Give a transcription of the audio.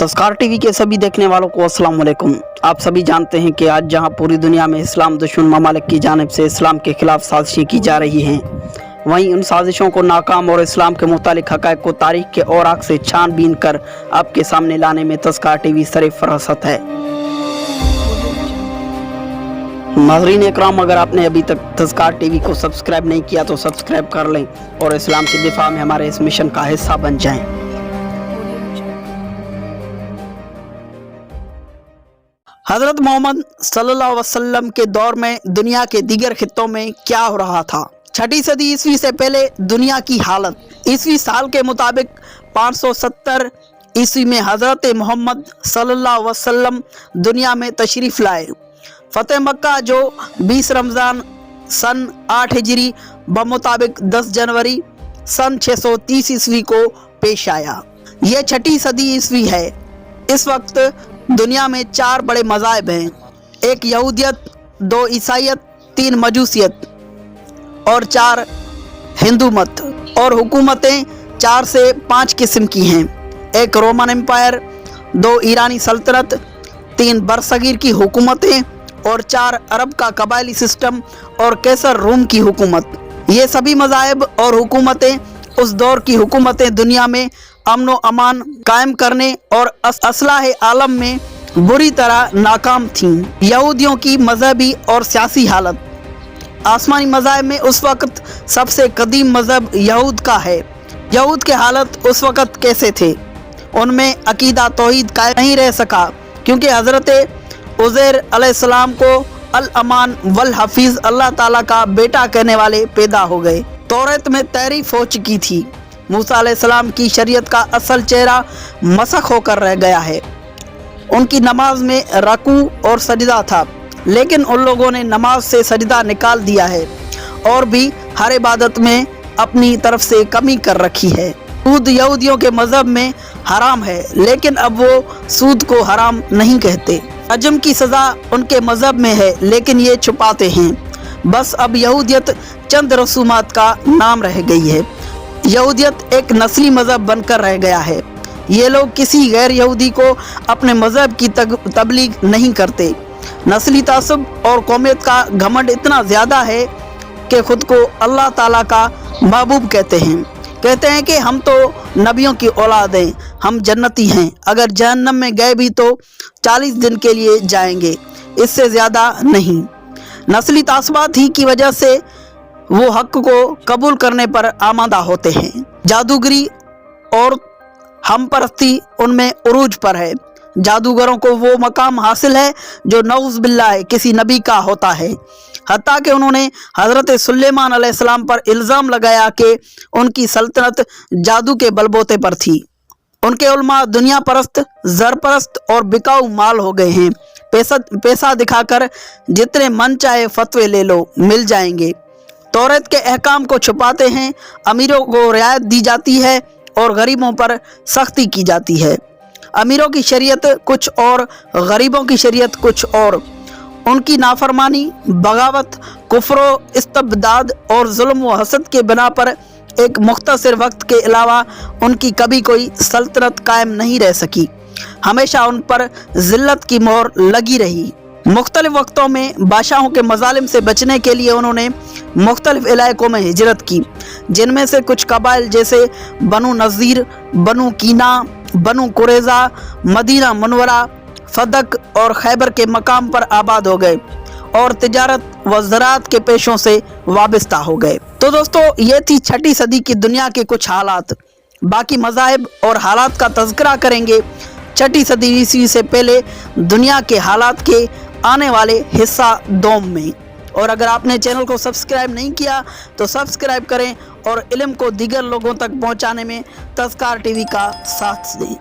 तस्कार TV के सभी देखने वालों को अस्सलाम वालेकुम। आप सभी जानते हैं कि आज जहां पूरी दुनिया में इस्लाम दुश्मन ममालिक की जानिब से इस्लाम के खिलाफ साजिशें की जा रही हैं, वहीं उन साजिशों को नाकाम और इस्लाम के मुतालिक हक़ाइक़ को तारीख़ के औराक से छानबीन कर आपके सामने लाने में तस्कार टीवी सरे फरासत है। नाज़रीन इकराम, अगर आपने अभी तक तस्कार टीवी को सब्सक्राइब नहीं किया तो सब्सक्राइब कर लें और इस्लाम के दिफा में हमारे इस मिशन का हिस्सा बन जाएं। हज़रत मोहम्मद सल्लल्लाहु अलैहि वसल्लम के दौर में दुनिया के दीगर खित्तों में क्या हो रहा था। 6ठी सदी ईस्वी से पहले दुनिया की हालत। ईस्वी साल के मुताबिक 570 ईस्वी में हज़रत मोहम्मद सल्लल्लाहु अलैहि वसल्लम दुनिया में तशरीफ़ लाए। फ़तेह मक्का जो 20 रमज़ान सन 8 हिजरी बमुताबिक 10 जनवरी सन 630 ईस्वी को पेश आया। ये 6ठी सदी ईस्वी है। इस वक्त दुनिया में 4 बड़े मज़ाहिब हैं, 1 यहूदियत, 2 ईसाइयत, 3 मजूसियत और 4 हिंदू मत। और हुकूमतें 4 से 5 किस्म की हैं, 1 रोमन एम्पायर, 2 ईरानी सल्तनत, 3 बरसगीर की हुकूमतें और 4 अरब का कबायली सिस्टम और कैसर रूम की हुकूमत। ये सभी मज़ाहिब और हुकूमतें उस दौर की हुकूमतें दुनिया में अमन व अमान कायम करने और असलाह आलम में बुरी तरह नाकाम थीं। यहूदियों की मजहबी और सियासी हालत। आसमानी मज़ाहिब में उस वक्त सबसे कदीम मज़हब यहूद का है। यहूद के हालत उस वक्त कैसे थे? उनमें अकीदा तौहीद कायम नहीं रह सका, क्योंकि हज़रत उज़ैर अलैहिस्सलाम को अल अमान वल हफीज़ अल्लाह ताला का बेटा कहने वाले पैदा हो गए। तौरात में तहरीफ हो चुकी थी। मूसा अलैहिस्सलाम की शरीयत का असल चेहरा मसख होकर रह गया है। उनकी नमाज में रकू और सजदा था, लेकिन उन लोगों ने नमाज से सजदा निकाल दिया है और भी हर इबादत में अपनी तरफ से कमी कर रखी है। सूद यहूदियों के मज़हब में हराम है, लेकिन अब वो सूद को हराम नहीं कहते। रजम की सज़ा उनके मज़हब में है, लेकिन ये छुपाते हैं। बस अब यहूदियत चंद रसूमात का नाम रह गई है। यहूदियत एक नस्ली मज़हब बनकर रह गया है। ये लोग किसी गैर यहूदी को अपने मज़हब की तबलीग नहीं करते। नस्ली तासुब और कौमियत का घमंड इतना ज़्यादा है कि ख़ुद को अल्लाह ताला का महबूब कहते हैं कि हम तो नबियों की औलाद हैं, हम जन्नती हैं। अगर जहन्नम में गए भी तो 40 दिन के लिए जाएंगे, इससे ज़्यादा नहीं। नस्ली तासबात ही की वजह से वो हक़ को कबूल करने पर आमादा होते हैं। जादूगरी और हम परस्ती उनमें उरूज पर है। जादूगरों को वो मकाम हासिल है जो नऊज़ बिल्लाह किसी नबी का होता है। हत्ता कि उन्होंने हज़रत सुलेमान अलैहिस्सलाम पर इल्ज़ाम लगाया कि उनकी सल्तनत जादू के बलबोते पर थी। उनके उलमा दुनिया परस्त, ज़र परस्त और बिकाऊ माल हो गए हैं। पैसा दिखाकर जितने मन चाहे फतवे ले लो, मिल जाएंगे। तौरात के अहकाम को छुपाते हैं। अमीरों को रियायत दी जाती है और गरीबों पर सख्ती की जाती है। अमीरों की शरीयत कुछ और, गरीबों की शरीयत कुछ और। उनकी नाफरमानी, बगावत, कुफ्र, इस्तबदाद और जुल्म व हसद के बिना पर एक मुख्तसर वक्त के अलावा उनकी कभी कोई सल्तनत कायम नहीं रह सकी। हमेशा उन पर ज़िल्लत की मोहर लगी रही। मुख्तलिफ वक्तों में बादशाहों के मजालिम से बचने के लिए उन्होंने मुख्तलिफ इलाकों में हिजरत की, जिनमें से कुछ कबाइल जैसे बनु नज़ीर, बनु कीना, बनु कुरैज़ा, मदीना मुनव्वरा, फदक और खैबर के मकाम पर आबाद हो गए और तिजारत व ज़राअत के पेशों से वाबस्ता हो गए। तो दोस्तों, ये थी 6ठी सदी की दुनिया के कुछ हालात। बाकी मज़ाहिब और हालात का तज़किरा करेंगे 6ठी सदी ईस्वी से पहले दुनिया के हालात के आने वाले हिस्सा 2 में। और अगर आपने चैनल को सब्सक्राइब नहीं किया तो सब्सक्राइब करें और इल्म को दीगर लोगों तक पहुंचाने में तस्कार टीवी का साथ दें।